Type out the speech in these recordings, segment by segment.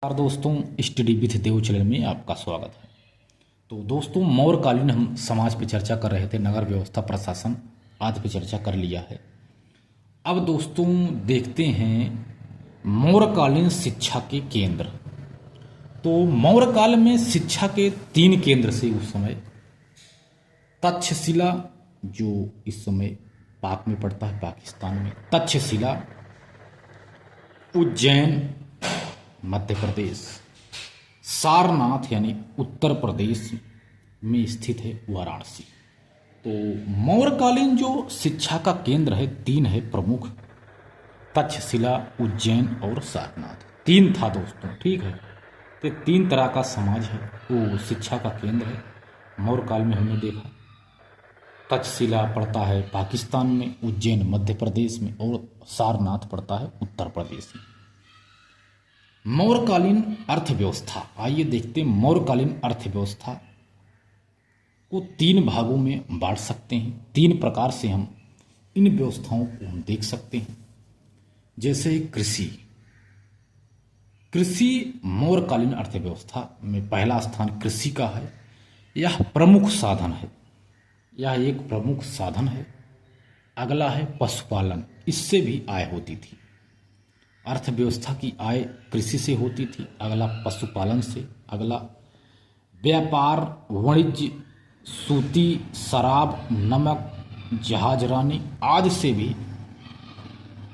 नमस्कार दोस्तों, study with Dev channel में आपका स्वागत है। तो दोस्तों, मौर्यकालीन हम समाज पे चर्चा कर रहे थे, नगर व्यवस्था, प्रशासन आदि पे चर्चा कर लिया है। अब दोस्तों देखते हैं मौर्यकालीन शिक्षा के केंद्र। तो मौर्यकाल में शिक्षा के 3 केंद्र से उस समय तक्षशिला, जो इस समय पाक में पड़ता है, पाकिस्तान में, तक्षशिला, उज्जैन मध्य प्रदेश, सारनाथ यानी उत्तर प्रदेश में स्थित है वाराणसी। तो मौर्यकालीन जो शिक्षा का केंद्र है 3 है प्रमुख, तक्षशिला, उज्जैन और सारनाथ। 3 था दोस्तों, ठीक है। तो 3 तरह का समाज है, वो शिक्षा का केंद्र है। मौर्यकाल में हमने देखा तक्षशिला पड़ता है पाकिस्तान में, उज्जैन मध्य प्रदेश में और सारनाथ पड़ता है उत्तर प्रदेश में। मौर्यकालीन अर्थव्यवस्था, आइए देखते हैं मौर्यकालीन अर्थव्यवस्था को 3 भागों में बांट सकते हैं। 3 प्रकार से हम इन व्यवस्थाओं को हम देख सकते हैं। जैसे कृषि मौर्यकालीन अर्थव्यवस्था में पहला स्थान कृषि का है। यह प्रमुख साधन है, यह एक प्रमुख साधन है। अगला है पशुपालन, इससे भी आय होती थी। अर्थव्यवस्था की आय कृषि से होती थी, अगला पशुपालन से, अगला व्यापार वाणिज्य, सूती, शराब, नमक, जहाजरानी आदि से भी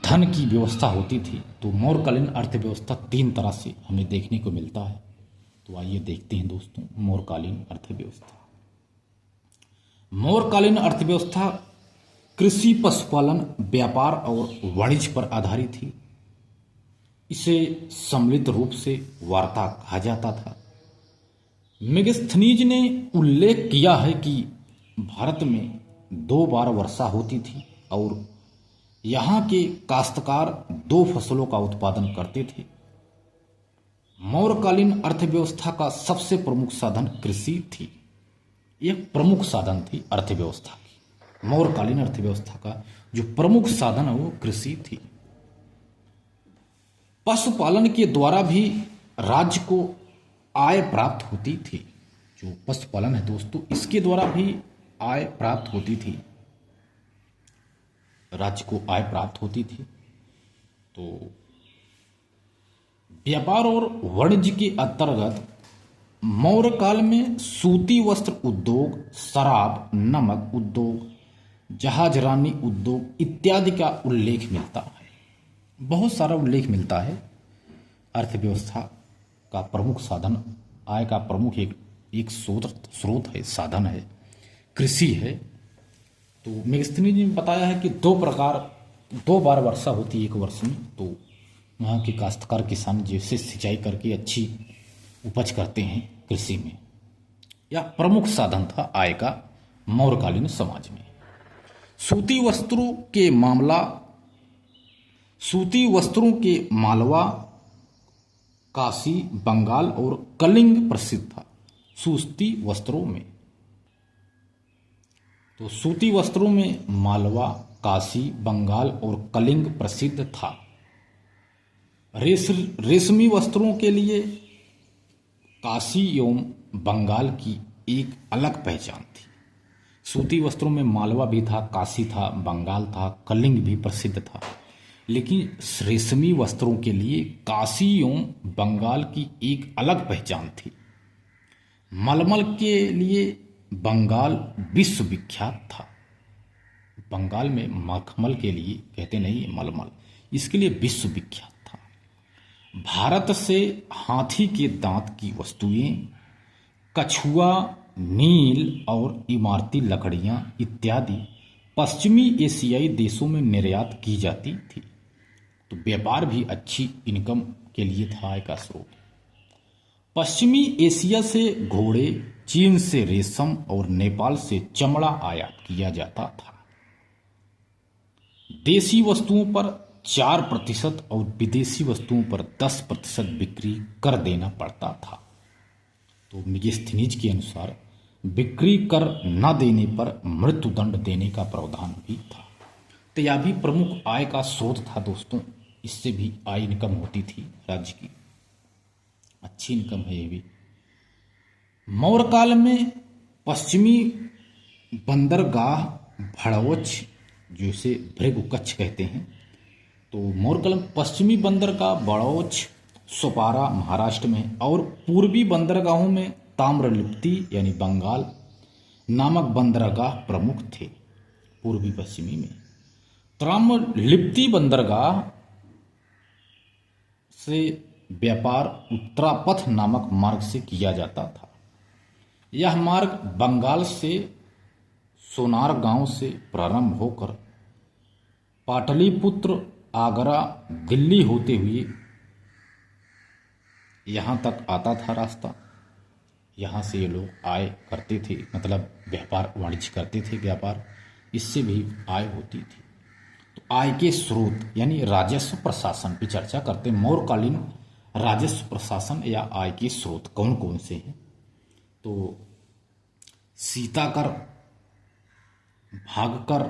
धन की व्यवस्था होती थी। तो मौर्यकालीन अर्थव्यवस्था 3 तरह से हमें देखने को मिलता है। तो आइए देखते हैं दोस्तों मौर्यकालीन अर्थव्यवस्था। मौर्यकालीन अर्थव्यवस्था कृषि, पशुपालन, व्यापार और वाणिज्य पर आधारित थी। इसे सम्मिलित रूप से वार्ता कहा जाता था। मेगस्थनीज ने उल्लेख किया है कि भारत में 2 बार वर्षा होती थी और यहाँ के काश्तकार 2 फसलों का उत्पादन करते थे। मौर्यकालीन अर्थव्यवस्था का सबसे प्रमुख साधन कृषि थी। यह प्रमुख साधन थी अर्थव्यवस्था की। मौर्यकालीन अर्थव्यवस्था का जो प्रमुख साधन है वो कृषि थी। पशुपालन के द्वारा भी राज्य को आय प्राप्त होती थी। जो पशुपालन है दोस्तों, इसके द्वारा भी आय प्राप्त होती थी, राज्य को आय प्राप्त होती थी। तो व्यापार और वाणिज्य के अंतर्गत मौर्यकाल में सूती वस्त्र उद्योग, शराब, नमक उद्योग, जहाजरानी उद्योग इत्यादि का उल्लेख मिलता है। बहुत सारा उल्लेख मिलता है। अर्थव्यवस्था का प्रमुख साधन, आय का प्रमुख एक स्रोत है, साधन है, कृषि है। तो मेगस्थनीज ने बताया है कि 2 बार वर्षा होती है एक वर्ष में। तो यहाँ के काश्तकार किसान जैसे सिंचाई करके अच्छी उपज करते हैं कृषि में। यह प्रमुख साधन था आय का मौर्यकालीन समाज में। सूती वस्त्रों के मालवा, काशी, बंगाल और कलिंग प्रसिद्ध था। सूती वस्त्रों में, तो सूती वस्त्रों में मालवा, काशी, बंगाल और कलिंग प्रसिद्ध था। रेशमी वस्त्रों के लिए काशी एवं बंगाल की एक अलग पहचान थी। सूती वस्त्रों में मालवा भी था, काशी था, बंगाल था, कलिंग भी प्रसिद्ध था। लेकिन रेशमी वस्त्रों के लिए काशी एवं बंगाल की एक अलग पहचान थी। मलमल के लिए बंगाल विश्व विख्यात था। बंगाल में मखमल के लिए कहते नहीं, मलमल, इसके लिए विश्व विख्यात था। भारत से हाथी के दांत की वस्तुएं, कछुआ, नील और इमारती लकड़ियां इत्यादि पश्चिमी एशियाई देशों में निर्यात की जाती थी। तो व्यापार भी अच्छी इनकम के लिए था, आय का स्रोत। पश्चिमी एशिया से घोड़े, चीन से रेशम और नेपाल से चमड़ा आयात किया जाता था। देशी वस्तुओं पर 4% और विदेशी वस्तुओं पर 10% बिक्री कर देना पड़ता था। तो मेगस्थनीज के अनुसार बिक्री कर न देने पर मृत्युदंड देने का प्रावधान भी था। तो यह भी प्रमुख आय का स्रोत था दोस्तों। इससे भी आय इनकम होती थी राज्य की। अच्छी इनकम है ये भी। मौर्य काल में पश्चिमी बंदरगाह भड़वच, जिसे भृगुकच्छ कहते हैं, तो मौर्य काल में पश्चिमी बंदरगाह बड़ौच सोपारा महाराष्ट्र में और पूर्वी बंदरगाहों में ताम्रलिप्ति यानी बंगाल नामक बंदरगाह प्रमुख थे। पूर्वी पश्चिमी में ताम्रलिप्ति बंदरगाह से व्यापार उत्तरापथ नामक मार्ग से किया जाता था। यह मार्ग बंगाल से सोनार गांव से प्रारंभ होकर पाटलिपुत्र, आगरा, दिल्ली होते हुए यहाँ तक आता था रास्ता। यहाँ से ये लोग आय करते थे, मतलब व्यापार वाणिज्य करते थे, व्यापार, इससे भी आय होती थी। तो आय के स्रोत यानी राजस्व प्रशासन की चर्चा करते हैं। मौर्यकालीन राजस्व प्रशासन या आय के स्रोत कौन कौन से हैं? तो सीताकर, भागकर,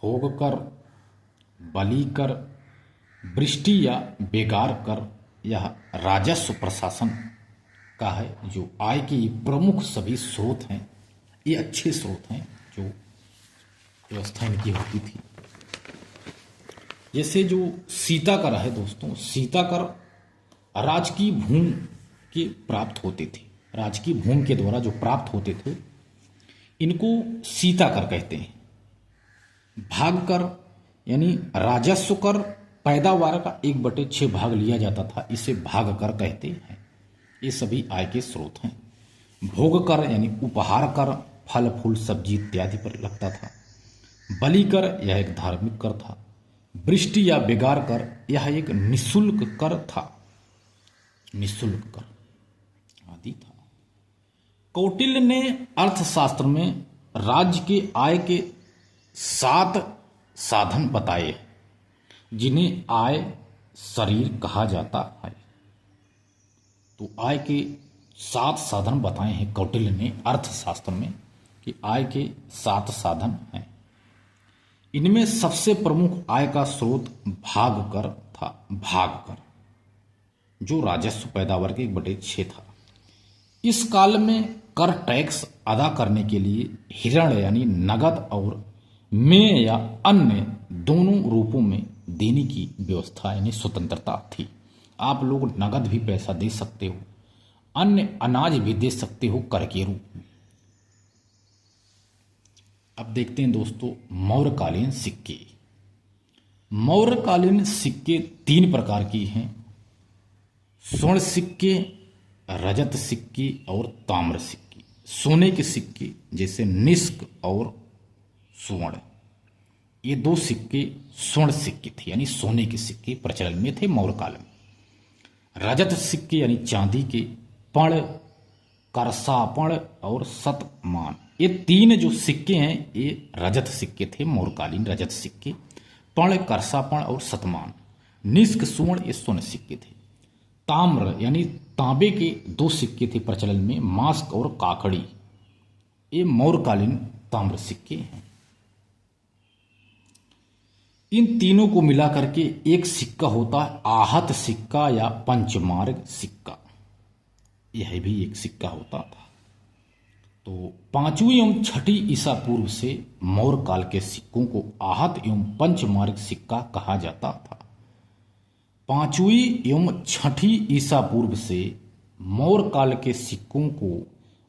भोगकर, बलिकर, वृष्टि या बेगार कर, यह राजस्व प्रशासन का है जो आय के प्रमुख सभी स्रोत हैं। ये अच्छे स्रोत हैं जो व्यवस्था इनकी होती थी। जैसे जो सीताकर है दोस्तों, सीताकर राजकीय भूमि के प्राप्त होते थे, राजकीय भूमि के द्वारा जो प्राप्त होते थे इनको सीताकर कहते हैं। भागकर यानी राजस्व कर पैदावार का 1/6 भाग लिया जाता था, इसे भागकर कहते हैं। ये सभी आय के स्रोत हैं। भोग कर यानी उपहार कर, फल फूल सब्जी इत्यादि पर लगता था। बलि कर यह एक धार्मिक कर था। वृष्टि या बेगार कर यह एक निःशुल्क कर था, निःशुल्क कर आदि था। कौटिल्य ने अर्थशास्त्र में राज्य के आय के 7 साधन बताए जिन्हें आय शरीर कहा जाता है। तो आय के 7 साधन बताए हैं कौटिल्य ने अर्थशास्त्र में कि आय के 7 साधन हैं। इनमें सबसे प्रमुख आय का स्रोत भाग कर था। भाग कर जो राजस्व पैदावार के 1/6 था। इस काल में कर टैक्स अदा करने के लिए हिरण यानी नगद और मेय या अन्य दोनों रूपों में देने की व्यवस्था यानी स्वतंत्रता थी। आप लोग नगद भी पैसा दे सकते हो, अन्य अनाज भी दे सकते हो कर के रूप में। अब देखते हैं दोस्तों मौर्यकालीन सिक्के। मौर्यकालीन सिक्के 3 प्रकार की हैं, स्वर्ण सिक्के, रजत सिक्के और ताम्र सिक्के। सोने के सिक्के जैसे निष्क और स्वर्ण, ये 2 सिक्के स्वर्ण सिक्के थे यानी सोने के सिक्के प्रचलन में थे मौर्यकाल में। रजत सिक्के यानी चांदी के पण, करसापण और शतमान, ये 3 जो सिक्के हैं ये रजत सिक्के थे, मौर्यकालीन रजत सिक्के। पण, करसापण और शतमान, निष्क, स्वर्ण, ये स्वर्ण सिक्के थे। ताम्र यानी तांबे के 2 सिक्के थे प्रचलन में, मास्क और काकड़ी, ये मौर्यकालीन ताम्र सिक्के हैं। इन तीनों को मिला करके एक सिक्का होता है आहत सिक्का या पंचमार्ग सिक्का, यह भी एक सिक्का होता था। तो 5वीं एवं 6ठी ईसा पूर्व से मौर्य काल के सिक्कों को आहत एवं पंचमार्ग सिक्का कहा जाता था। 5वीं एवं 6ठी ईसा पूर्व से मौर्य काल के सिक्कों को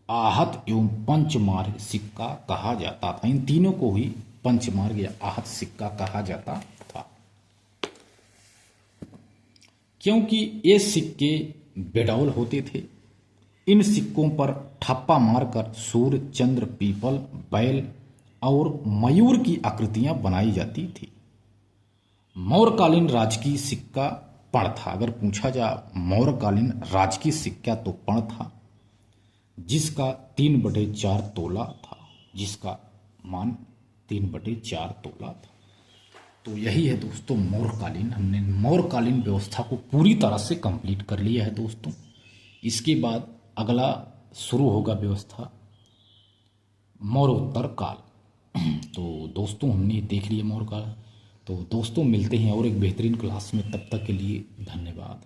आहत एवं पंचमार्ग सिक्का कहा जाता था। इन तीनों को ही पंचमार्ग या आहत सिक्का कहा जाता था, क्योंकि ये सिक्के बेडौल होते थे। इन सिक्कों पर ठप्पा मारकर सूर्य, चंद्र, पीपल, बैल और मयूर की आकृतियां बनाई जाती थी। मौर्यकालीन राजकीय सिक्का पण था। अगर पूछा जाए मौर्यकालीन राजकीय सिक्का तो पण था, जिसका 3/4 तोला था, जिसका मान 3/4 तोला था। तो यही है दोस्तों मौर्यकालीन। हमने मौर्यकालीन व्यवस्था को पूरी तरह से कंप्लीट कर लिया है दोस्तों। इसके बाद अगला शुरू होगा व्यवस्था मौर्योत्तर काल। तो दोस्तों हमने देख लिया मौर्य काल। तो दोस्तों मिलते हैं और एक बेहतरीन क्लास में, तब तक के लिए धन्यवाद।